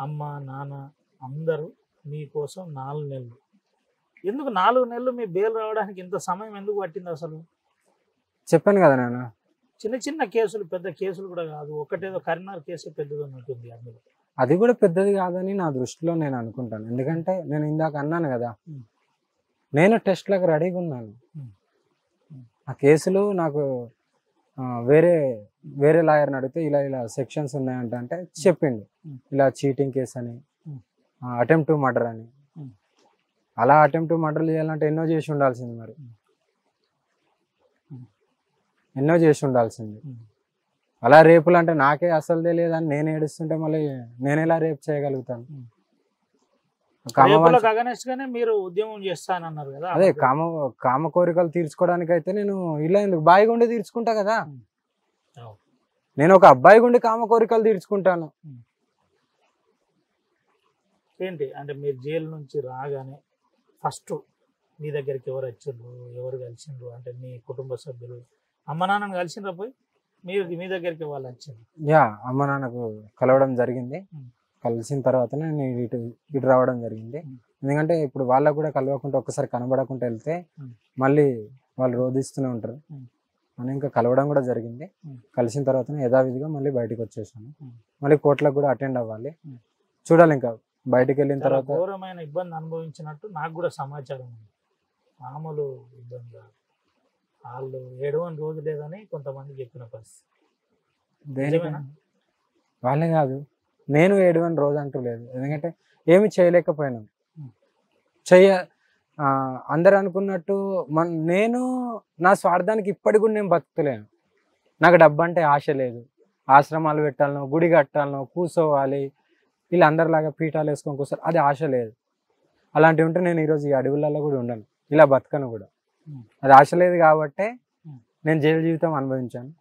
అమ్మ నాన్న అందరూ మీకోసం 4 నెలలు, ఎందుకు 4 నెలలు మీ బెయిల్ రావడానికి ఇంత సమయం ఎందుకు పట్టింది అసలు? చెప్పాను కదా నేను, చిన్న చిన్న కేసులు, పెద్ద కేసులు కూడా కాదు, ఒకటేదో కరీంనగర్ కేసు పెద్దది ఉన్నట్టుంది అందులో. అది కూడా పెద్దది కాదని నా దృష్టిలో నేను అనుకుంటాను. ఎందుకంటే నేను ఇందాక అన్నాను కదా, నేను టెస్ట్లకు రెడీగా ఉన్నాను. ఆ కేసులు నాకు వేరే వేరే లాయర్ని అడిగితే ఇలా ఇలా సెక్షన్స్ ఉన్నాయంట అంటే చెప్పిండు, ఇలా చీటింగ్ కేసు అని, అటెంప్ట్ టు మర్డర్ అని. అలా అటెంప్ట్ టు మర్డర్ చేయాలంటే ఎన్నో చేసి ఉండాల్సింది, మరి ఎన్నో చేసి ఉండాల్సింది. అలా రేపులు అంటే నాకే అసలు తెలియదని నేను ఏడుస్తుంటే మళ్ళీ నేను ఎలా రేపు చేయగలుగుతాను? అగనెస్ట్ గానే మీరు ఉద్యమం చేస్తానన్నారు కదా. అదే కామ కోరికలు తీర్చుకోవడానికి అయితే నేను ఇలా ఎందుకు బాయి గుండి తీర్చుకుంటా కదా. నేను ఒక అబ్బాయి గుండి కామ కోరికలు తీర్చుకుంటాను. ఏంటి అంటే మీరు జైలు నుంచి రాగానే ఫస్ట్ మీ దగ్గరికి ఎవరు వచ్చిండ్రు, ఎవరు కలిసిండ్రు? అంటే మీ కుటుంబ సభ్యులు, అమ్మ నాన్నని కలిసిండ్రా పోయి? మీరు మీ దగ్గరికి వాళ్ళు వచ్చిండ్రు? యా, అమ్మ నాన్నకు కలవడం జరిగింది. కలిసిన తర్వాతనే నేను ఇటు రావడం జరిగింది. ఎందుకంటే ఇప్పుడు వాళ్ళకు కూడా కలవకుండా ఒక్కసారి కనబడకుండా వెళ్తే మళ్ళీ వాళ్ళు రోధిస్తూనే ఉంటారు అని ఇంకా కలవడం కూడా జరిగింది. కలిసిన తర్వాతనే యథావిధిగా మళ్ళీ బయటకు వచ్చేసాను. మళ్ళీ కోర్టులకు కూడా అటెండ్ అవ్వాలి. చూడాలి ఇంకా బయటకు వెళ్ళిన తర్వాత. ఘోరమైన ఇబ్బంది అనుభవించినట్టు నాకు కూడా సమాచారం ఉంది. మామూలు ఇబ్బంది వాళ్ళు 7 రోజు లేదని కొంతమంది చెప్పిన పరిస్థితి. వాళ్ళే కాదు, నేను 7 రోజు అంటూ లేదు. ఎందుకంటే ఏమి చేయలేకపోయాను. అందరు అనుకున్నట్టు నేను నా స్వార్థానికి ఇప్పటికి కూడా నేను బతుకుతలేను. నాకు డబ్బు అంటే ఆశ లేదు. ఆశ్రమాలు పెట్టాలనో, గుడి కట్టాలనో, కూర్చోవాలి, ఇలా అందరిలాగా పీఠాలు వేసుకొని కూర్చోవాలి, అది ఆశ లేదు. అలాంటివి ఉంటే నేను ఈరోజు ఈ అడవులలో కూడా ఉండను, ఇలా బతకను కూడా. అది ఆశ లేదు కాబట్టే నేను జైలు జీవితం అనుభవించాను.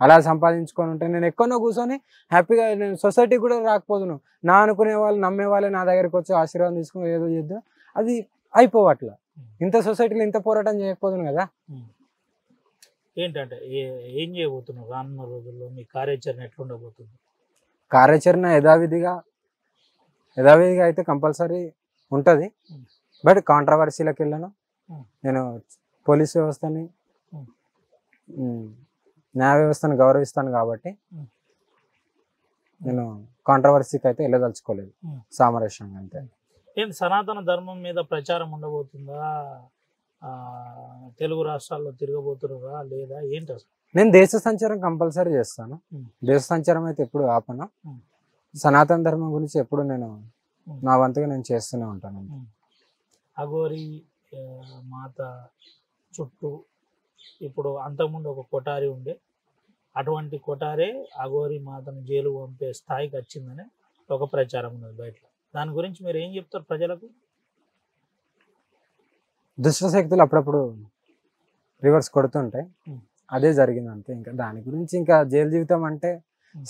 అలా సంపాదించుకొని ఉంటే నేను ఎక్కడో కూర్చొని హ్యాపీగా నేను సొసైటీకి కూడా రాకపోదును. నా అనుకునే వాళ్ళు, నమ్మే వాళ్ళే నా దగ్గరికి వచ్చి ఆశీర్వాదం తీసుకుని ఏదో చేద్దాం, అది అయిపోవట్లా. ఇంత సొసైటీలో ఇంత పోరాటం చేయకపోదును కదా. ఏంటంటే ఏం చేయబోతున్నావు రానున్న రోజుల్లో? మీ కార్యాచరణ ఎట్లుండబోతుంది? కార్యాచరణ యథావిధిగా అయితే కంపల్సరీ ఉంటుంది. బట్ కాంట్రవర్సీలకు వెళ్ళను. నేను పోలీస్ వ్యవస్థని, న్యాయ వ్యవస్థను గౌరవిస్తాను కాబట్టి నేను కాంట్రవర్సీకి అయితే వెళ్ళదలుచుకోలేదు. సామరస్యంగా అంతే. ఏంటి సనాతన ధర్మం మీద ప్రచారం ఉండబోతుందా? తెలుగు రాష్ట్రాల్లో తిరగబోతున్నారా లేదా ఏంటి అసలు? నేను దేశ సంచారం కంపల్సరీ చేస్తాను. దేశ సంచారం అయితే ఎప్పుడు ఆపను. సనాతన ధర్మం గురించి ఎప్పుడు నేను నా వంతుగా నేను చేస్తూనే ఉంటాను. అఘోరి మాత చుట్టూ ఇప్పుడు అంతకుముందు ఒక కొఠారి ఉండే, అటువంటి కొఠారే అఘోరి మాతను జైలు పంపే స్థాయికి వచ్చిందని ఒక ప్రచారం ఉన్నది బయట. దాని గురించి మీరు ఏం చెప్తారు ప్రజలకు? దుష్టశక్తులు అప్పుడప్పుడు రివర్స్ కొడుతుంటాయి, అదే జరిగింది అంతే. ఇంకా దాని గురించి ఇంకా జైలు జీవితం అంటే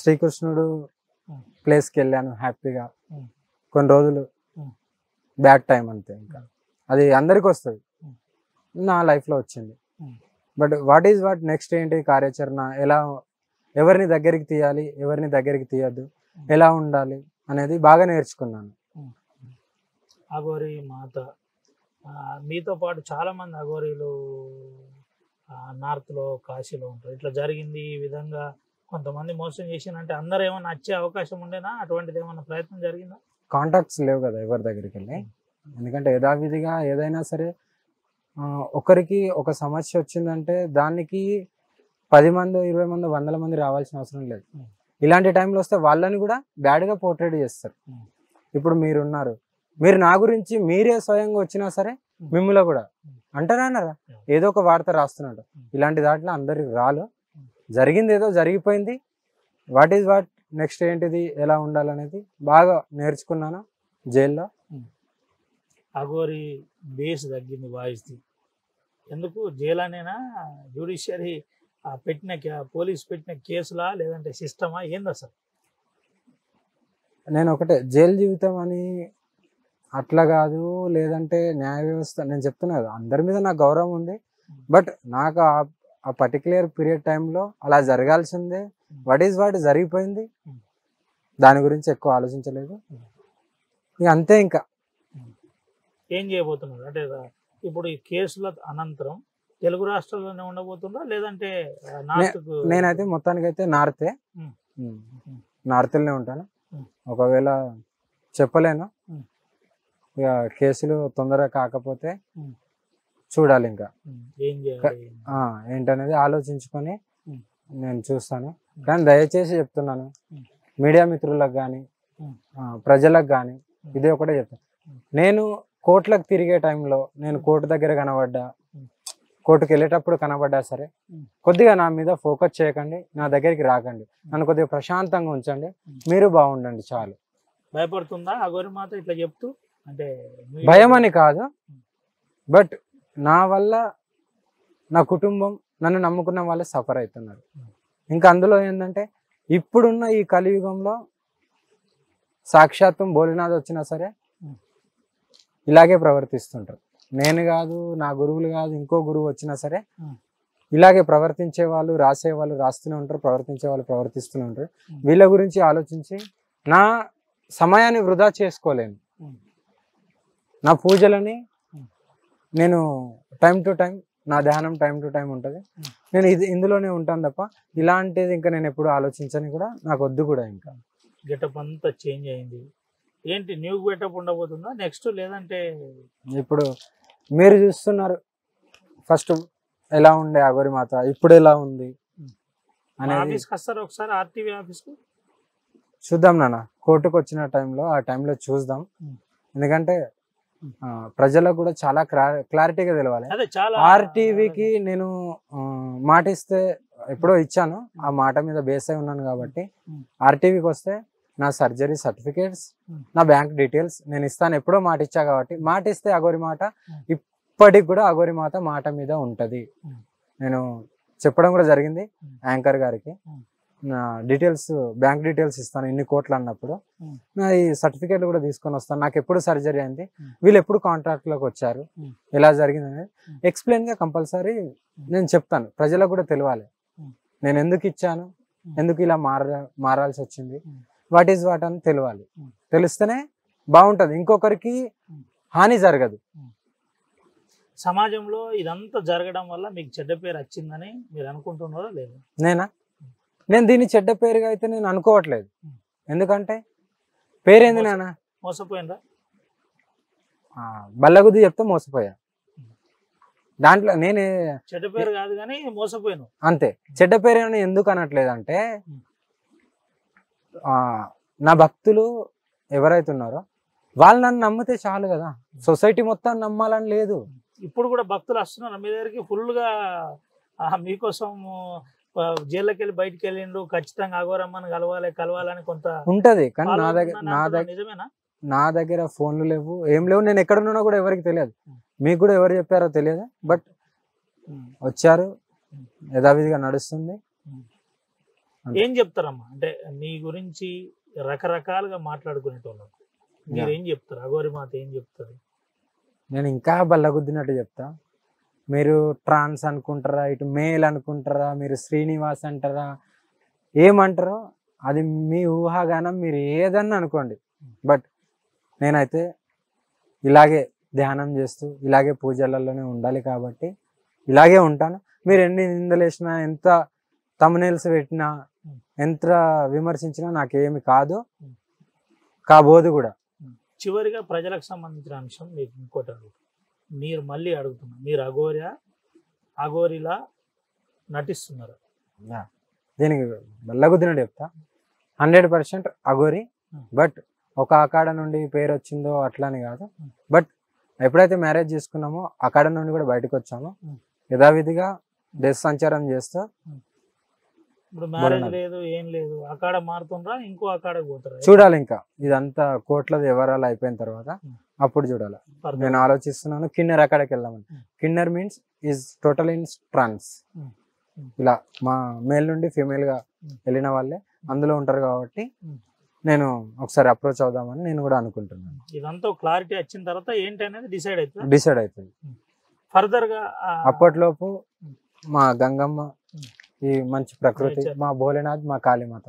శ్రీకృష్ణుడు ప్లేస్కి వెళ్ళాను హ్యాపీగా, కొన్ని రోజులు బ్యాడ్ టైం అంతే. ఇంకా అది అందరికి వస్తుంది, నా లైఫ్లో వచ్చింది. బట్ వాట్ నెక్స్ట్ ఏంటి కార్యాచరణ, ఎలా ఎవరిని దగ్గరికి తీయాలి, ఎవరిని దగ్గరికి తీయద్దు, ఎలా ఉండాలి అనేది బాగా నేర్చుకున్నాను. అఘోరి మాత మీతో పాటు చాలా మంది అఘోరీలు నార్త్లో కాశీలో ఉంటారు. ఇట్లా జరిగింది ఈ విధంగా కొంతమంది మోసం చేసినంటే అందరూ ఏమైనా వచ్చే అవకాశం ఉండేనా? అటువంటిది ఏమైనా ప్రయత్నం జరిగిందా? కాంటాక్ట్స్ లేవు కదా ఎవరి దగ్గరికి వెళ్ళి. ఎందుకంటే యథావిధిగా ఏదైనా సరే ఒకరికి ఒక సమస్య వచ్చిందంటే దానికి 10 మంది 20 మంది 100 మంది రావాల్సిన అవసరం లేదు. ఇలాంటి టైంలో వస్తే వాళ్ళని కూడా బ్యాడ్గా పోర్ట్రేట్ చేస్తారు. ఇప్పుడు మీరున్నారు, మీరు నా గురించి మీరే స్వయంగా వచ్చినా సరే మిమ్మల్ని కూడా అంటారా ఏదో ఒక వార్త రాస్తున్నాడు. ఇలాంటి దాంట్లో అందరికి రాలు, జరిగింది ఏదో జరిగిపోయింది. వాట్ ఈజ్ వాట్, నెక్స్ట్ ఏంటిది, ఎలా ఉండాలనేది బాగా నేర్చుకున్నాను జైల్లో. అఘోరి బేస్ తగ్గింది వాయిస్ది ఎందుకు? జైలనేనా, జ్యుడిషియరీ పోలీస్ పెట్టిన కేసులా, లేదంటే సిస్టమా, ఏంది అసలు? నేను ఒకటే, జైలు జీవితం అని అట్లా కాదు, లేదంటే న్యాయ వ్యవస్థ, నేను చెప్తున్నా కదా అందరి మీద నాకు గౌరవం ఉంది. బట్ నాకు ఆ పర్టికులర్ పీరియడ్ టైంలో అలా జరగాల్సిందే. వాట్ ఈజ్ వాట్ జరిగిపోయింది, దాని గురించి ఎక్కువ ఆలోచించలేదు. ఇక అంతే. ఇంకా ఏం చేయబోతున్నారు అంటే ఇప్పుడు ఈ కేసుల అనంతరం తెలుగు రాష్ట్రాల్లోనే ఉండబోతుందా, లేదంటే నేనైతే మొత్తానికైతే నార్త్లోనే ఉంటాను. ఒకవేళ చెప్పలేను, ఇక కేసులు తొందరగా కాకపోతే చూడాలి ఇంకా ఏం చేయాలి ఏంటనేది ఆలోచించుకొని నేను చూస్తాను. కానీ దయచేసి చెప్తున్నాను మీడియా మిత్రులకు కానీ ప్రజలకు కానీ ఇదే ఒకటే చెప్తాను. నేను కోర్టులకు తిరిగే టైంలో, నేను కోర్టు దగ్గర కనబడ్డా, కోర్టుకు వెళ్ళేటప్పుడు కనబడ్డా సరే, కొద్దిగా నా మీద ఫోకస్ చేయకండి, నా దగ్గరికి రాకండి, నన్ను కొద్దిగా ప్రశాంతంగా ఉంచండి, మీరు బాగుండండి చాలు. భయపడుతుందా అఘోరి మాత ఇట్లా చెప్తూ? అంటే భయం అని కాదు, బట్ నా వల్ల నా కుటుంబం, నన్ను నమ్ముకున్న వాళ్ళే సఫర్ అవుతున్నారు. ఇంకా అందులో ఏంటంటే ఇప్పుడున్న ఈ కలియుగంలో సాక్షాత్తం భోలేనాథ్ వచ్చినా సరే ఇలాగే ప్రవర్తిస్తుంటారు. నేను కాదు, నా గురువులు కాదు, ఇంకో గురువు వచ్చినా సరే ఇలాగే ప్రవర్తించే వాళ్ళు, రాసే వాళ్ళు రాస్తూనే ఉంటారు, ప్రవర్తించే వాళ్ళు ప్రవర్తిస్తూనే ఉంటారు. వీళ్ళ గురించి ఆలోచించి నా సమయాన్ని వృధా చేసుకోలేను. నా పూజలని నేను టైం టు టైం, నా ధ్యానం టైం టు టైం ఉంటుంది. నేను ఇందులోనే ఉంటాను తప్ప ఇలాంటిది ఇంకా నేను ఎప్పుడు ఆలోచించని కూడా నాకు వద్దు కూడా. ఇంకా గెటప్ అంతా చేంజ్ అయింది, ఏంటి న్యూ గెటప్ ఉండబోతుందా నెక్స్ట్, లేదంటే? ఇప్పుడు మీరు చూస్తున్నారు ఫస్ట్ ఎలా ఉండే అఘోరి మాత, ఇప్పుడు ఎలా ఉంది అనేది. ఆఫీస్కి వస్తారు ఒకసారి, ఆర్టీవీ ఆఫీస్కు చూద్దాం నాన్న, కోర్టుకు వచ్చిన టైంలో, ఆ టైంలో చూద్దాం. ఎందుకంటే ప్రజలకు కూడా చాలా క్లారిటీగా తెలవాలి. ఆర్టీవీకి నేను మాట ఇస్తే ఎప్పుడో ఇచ్చాను, ఆ మాట మీద బేస్ అయి ఉన్నాను కాబట్టి ఆర్టీవీకి వస్తే నా సర్జరీ సర్టిఫికేట్స్, నా బ్యాంక్ డీటెయిల్స్ నేను ఇస్తాను. ఎప్పుడో మాట ఇచ్చా కాబట్టి, మాట ఇస్తే అఘోరి మాట ఇప్పటికి కూడా అఘోరి మాత మాట మీద ఉంటుంది. నేను చెప్పడం కూడా జరిగింది యాంకర్ గారికి. నా డీటెయిల్స్, బ్యాంక్ డీటెయిల్స్ ఇస్తాను ఇన్ని కోట్లు అన్నప్పుడు. నా ఈ సర్టిఫికేట్లు కూడా తీసుకొని వస్తాను. నాకు ఎప్పుడు సర్జరీ అయింది, వీళ్ళు ఎప్పుడు కాంట్రాక్ట్లోకి వచ్చారు, ఎలా జరిగింది అనేది ఎక్స్ప్లెయిన్గా కంపల్సరీ నేను చెప్తాను. ప్రజలకు కూడా తెలియాలి నేను ఎందుకు ఇచ్చాను, ఎందుకు ఇలా మారాల్సి వచ్చింది, వాట్ ఈజ్ వాట్ అని తెలియాలి. తెలిస్తేనే బాగుంటుంది, ఇంకొకరికి హాని జరగదు. సమాజంలో ఇదంతా జరగడం వల్ల మీకు చెడ్డ పేరు వచ్చిందని మీరు అనుకుంటున్నారా లేదా? నేను దీన్ని చెడ్డ పేరుగా అయితే నేను అనుకోవట్లేదు. ఎందుకంటే పేరేంది నాన్న, మోసపోయిందా? బల్లగుద్ది చెప్తే మోసపోయా. దాంట్లో నేనే చెడ్డ పేరు కాదు కానీ మోసపోయాను అంతే. చెడ్డ పేరు అని ఎందుకు అనట్లేదు అంటే, నా భక్తులు ఎవరైతే ఉన్నారో వాళ్ళు నన్ను నమ్మితే చాలు కదా, సొసైటీ మొత్తం నమ్మాలని లేదు. ఇప్పుడు కూడా భక్తులు వస్తున్నారు మీ దగ్గరికి ఫుల్గా, మీకోసం జైల్లోకి వెళ్ళి బయటకు వెళ్ళిండు, ఖచ్చితంగా అఘోరమ్మని కలవాలని కొంత ఉంటది. కానీ నిజమేనా? నా దగ్గర ఫోన్లు లేవు, ఏం లేవు. నేను ఎక్కడున్నా కూడా ఎవరికి తెలియదు, మీకు కూడా ఎవరు చెప్పారో తెలియదు. బట్ వచ్చారు, యథావిధిగా నడుస్తుంది. ఏం చెప్తారమ్మా అంటే నీ గురించి రకరకాలుగా మాట్లాడుకునేటోళ్ళకు మీరేం చెప్తారు? అఘోరి మాత ఏం చెప్తారు? నేను ఇంకా బల్లగుద్దినట్టు చెప్తా. మీరు ట్రాన్స్ అనుకుంటారా, ఇటు మేల్ అనుకుంటారా, మీరు శ్రీనివాస్ అంటారా, ఏమంటారో అది మీ ఊహాగానం, మీరు ఏదన్నా అనుకోండి. బట్ నేనైతే ఇలాగే ధ్యానం చేస్తూ ఇలాగే పూజలలోనే ఉండాలి కాబట్టి ఇలాగే ఉంటాను. మీరు ఎన్ని నిందలు వేసినా, ఎంత తమ్నెయిల్స్ పెట్టినా, ఎంత విమర్శించినా నాకేమి కాదు, కాబోదు కూడా. చివరిగా ప్రజలకు సంబంధించిన అంశం మీకు ఇంకోటి, మీరు మళ్ళీ అడుగుతున్నా, మీరు అఘోరిలా నటిస్తున్నారు? దీనికి బల్లగుద్దినట్టు చెప్తా, 100% అఘోరి. బట్ ఒక అఖాడ నుండి పేరు వచ్చిందో అట్లా అని కాదు. బట్ ఎప్పుడైతే మ్యారేజ్ చేసుకున్నామో అఖాడ నుండి కూడా బయటకు వచ్చామో యథావిధిగా దేశ సంచారం చేస్తా. ఇప్పుడు మ్యారేజ్ లేదు, ఏం లేదు, అఖాడ మారుతుండ్రా, ఇంకో అఖాడ పోతారా? చూడాలి, ఇంకా ఇదంతా కోట్లది వివరాలు అయిపోయిన తర్వాత అప్పుడు చూడాలి. నేను ఆలోచిస్తున్నాను కిన్నెర్ అఖాడకి వెళ్దామని. Kinner means is total in trance. ఇలా మా మేల్ నుండి ఫీమేల్ గా వెళ్ళిన వాళ్ళే అందులో ఉంటారు కాబట్టి నేను ఒకసారి అప్రోచ్ అవుదామని నేను కూడా అనుకుంటున్నాను. ఇదంతా క్లారిటీ వచ్చిన తర్వాత ఏంటి అనేది డిసైడ్ అవుతుంది ఫర్దర్ గా. అప్పట్లోపు మా గంగమ్మ, ఈ మంచి ప్రకృతి, మా భోలేనాథ్, మా కాళీమాత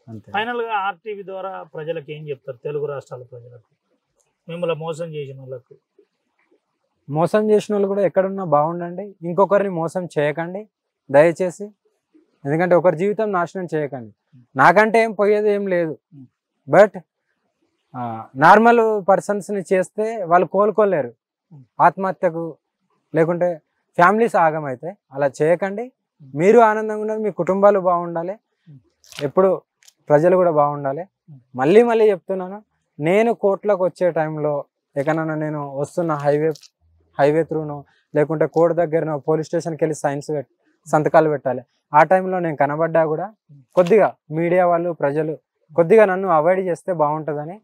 అంతే. ఫైనల్ గా ఆర్టీవీ ద్వారా ప్రజలకు ఏం చెప్తారు? తెలుగు రాష్ట్రాల ప్రజలకు, మిమ్మల్ని మోసం చేసిన వాళ్ళకు. మోసం చేసిన వాళ్ళు కూడా ఎక్కడున్నా బాగుండండి, ఇంకొకరిని మోసం చేయకండి దయచేసి. ఎందుకంటే ఒకరి జీవితం నాశనం చేయకండి. నాకంటే ఏం పోయేది ఏం లేదు, బట్ నార్మల్ పర్సన్స్ని చేస్తే వాళ్ళు కోలుకోలేరు, ఆత్మహత్యకు లేకుంటే ఫ్యామిలీస్ ఆగమైతే. అలా చేయకండి. మీరు ఆనందంగా ఉండాలి, మీ కుటుంబాలు బాగుండాలి, ఎప్పుడు ప్రజలు కూడా బాగుండాలి. మళ్ళీ చెప్తున్నాను, నేను కోర్టులోకి వచ్చే టైంలో ఎక్కడన్నా నేను వస్తున్న హైవే త్రూనో లేకుంటే కోర్టు దగ్గరనో పోలీస్ స్టేషన్కి వెళ్ళి సంతకాలు పెట్టాలి. ఆ టైంలో నేను కనబడ్డా కూడా కొద్దిగా మీడియా వాళ్ళు, ప్రజలు కొద్దిగా నన్ను అవాయిడ్ చేస్తే బాగుంటుందని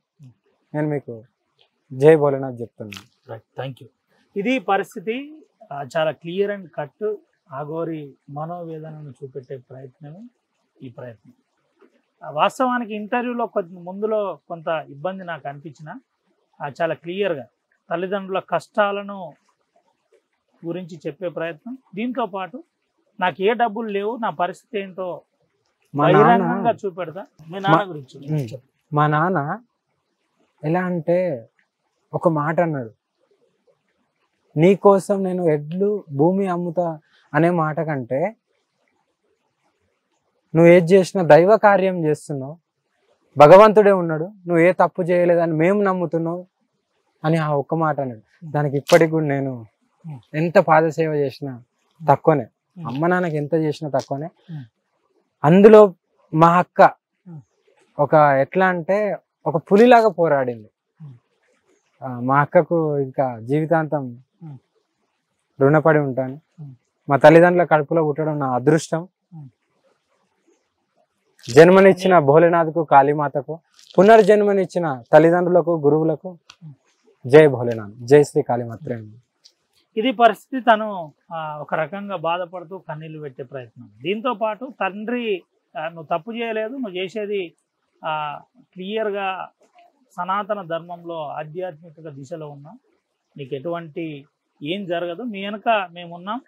నేను మీకు జై భోలేనాథ్ చెప్తున్నాను. Right, thank you. ఇది పరిస్థితి. చాలా క్లియర్ అండ్ కట్. అఘోరి మనోవేదనను చూపెట్టే ప్రయత్నమే ఈ ప్రయత్నం. వాస్తవానికి ఇంటర్వ్యూలో ముందులో కొంత ఇబ్బంది నాకు అనిపించిన, చాలా క్లియర్గా తల్లిదండ్రుల కష్టాలను గురించి చెప్పే ప్రయత్నం. దీంతో పాటు నాకు ఏ డబ్బులు లేవు, నా పరిస్థితి ఏంటో బహిరంగంగా చూపెడతా. మీ నాన్న గురించి. మా నాన్న ఎలా అంటే ఒక మాట అన్నాడు, నీ కోసం నేను ఎడ్లు భూమి అమ్ముతా అనే మాట కంటే నువ్వు ఏది చేసినా దైవ కార్యం చేస్తున్నావు, భగవంతుడే ఉన్నాడు, నువ్వు ఏ తప్పు చేయలేదని మేము నమ్ముతున్నావు అని ఆ ఒక్క మాట అన్నాడు. దానికి ఇప్పటికి కూడా నేను ఎంత పాదసేవ చేసినా తక్కువనే, అమ్మ నాన్నకి ఎంత చేసినా తక్కువనే. అందులో మా అక్క ఒక ఎట్లా అంటే ఒక పులిలాగా పోరాడింది. మా అక్కకు ఇంకా జీవితాంతం రుణపడి ఉంటాను. మా తల్లిదండ్రుల కడుపులో పుట్టడం నా అదృష్టం. జన్మనిచ్చిన భోలేనాథ్కు, కాళీమాతకు, పునర్జన్మనిచ్చిన తల్లిదండ్రులకు, గురువులకు జై భోలేనాథ్, జై శ్రీ కాళీమాత్రే. ఇది పరిస్థితి. తను ఒక రకంగా బాధపడుతూ కన్నీళ్లు పెట్టే ప్రయత్నం. దీంతో పాటు తండ్రి, నువ్వు తప్పు చేయలేదు, నువ్వు చేసేది క్లియర్గా సనాతన ధర్మంలో ఆధ్యాత్మిక దిశలో ఉన్నాం, నీకు ఎటువంటి ఏం జరగదు, మీ వెనక మేమున్నాం,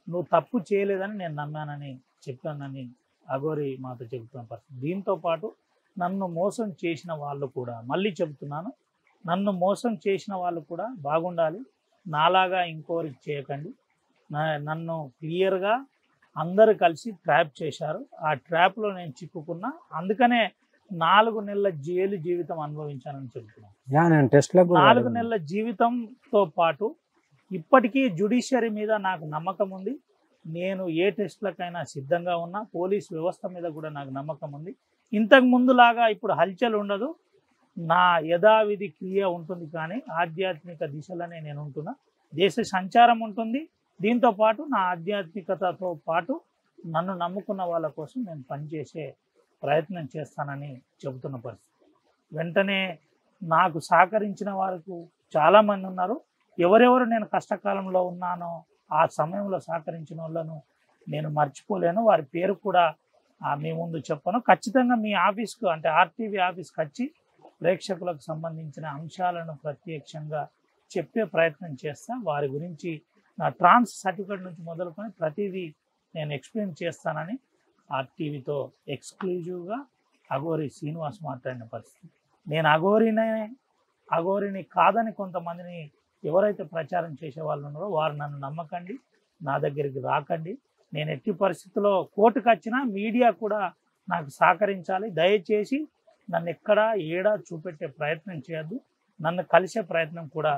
నువ్వు తప్పు చేయలేదని నేను నమ్మానని చెప్పానని అఘోరి మాత చెబుతున్న పరిస్థితి. దీంతో పాటు నన్ను మోసం చేసిన వాళ్ళు కూడా, మళ్ళీ చెబుతున్నాను, నన్ను మోసం చేసిన వాళ్ళు కూడా బాగుండాలి, నాలాగా ఇంకోరికి చేయకండి. నన్ను క్లియర్గా అందరు కలిసి ట్రాప్ చేశారు, ఆ ట్రాప్లో నేను చిక్కుకున్నా, అందుకనే 4 నెలల జైలు జీవితం అనుభవించానని చెబుతున్నాను. 4 నెలల జీవితంతో పాటు ఇప్పటికీ జ్యుడిషియరీ మీద నాకు నమ్మకం ఉంది. నేను ఏ టెస్ట్లకైనా సిద్ధంగా ఉన్నా, పోలీస్ వ్యవస్థ మీద కూడా నాకు నమ్మకం ఉంది. ఇంతకు ముందులాగా ఇప్పుడు హల్చల్ ఉండదు, నా యథావిధి క్రియ ఉంటుంది, కానీ ఆధ్యాత్మిక దిశలోనే నేను ఉంటున్నా, దేశ సంచారం ఉంటుంది. దీంతో పాటు నా ఆధ్యాత్మికతతో పాటు నన్ను నమ్ముకున్న వాళ్ళ కోసం నేను పనిచేసే ప్రయత్నం చేస్తానని చెబుతున్న పరిస్థితి. వెంటనే నాకు సహకరించిన వారికి చాలామంది ఉన్నారు. ఎవరెవరు నేను కష్టకాలంలో ఉన్నానో ఆ సమయంలో సహకరించిన వాళ్ళను నేను మర్చిపోలేను, వారి పేరు కూడా మీ ముందు చెప్పను. ఖచ్చితంగా మీ ఆఫీస్కు, అంటే ఆర్టీవీ ఆఫీస్కి వచ్చి ప్రేక్షకులకు సంబంధించిన అంశాలను ప్రత్యక్షంగా చెప్పే ప్రయత్నం చేస్తా. వారి గురించి నా ట్రాన్స్ సర్టిఫికేట్ నుంచి మొదలుకొని ప్రతిదీ నేను ఎక్స్ప్లెయిన్ చేస్తానని ఆర్టీవీతో ఎక్స్క్లూజివ్గా అఘోరి శ్రీనివాస్ మాట్లాడిన పరిస్థితి. నేను అఘోరిని కాదని కొంతమందిని ఎవరైతే ప్రచారం చేసే వాళ్ళు ఉన్నారో వారు నన్ను నమ్మకండి, నా దగ్గరికి రాకండి. నేను ఎట్టి పరిస్థితుల్లో కోర్టుకు వచ్చినా మీడియా కూడా నాకు సహకరించాలి. దయచేసి నన్ను ఎక్కడా ఏడా చూపెట్టే ప్రయత్నం చేయొద్దు, నన్ను కలిసే ప్రయత్నం కూడా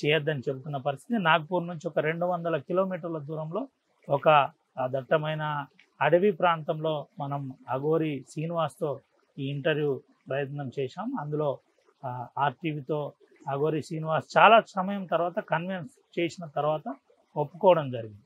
చేయొద్దని చెబుతున్న పరిస్థితి. నాగ్పూర్ నుంచి ఒక 200 కిలోమీటర్ల దూరంలో ఒక దట్టమైన అడవి ప్రాంతంలో మనం అఘోరి శ్రీనివాస్తో ఈ ఇంటర్వ్యూ ప్రయత్నం చేశాం. అందులో ఆర్టీవీతో అఘోరి శ్రీనివాస్ చాలా సమయం తర్వాత కన్విన్స్ చేసిన తర్వాత ఒప్పుకోవడం జరిగింది.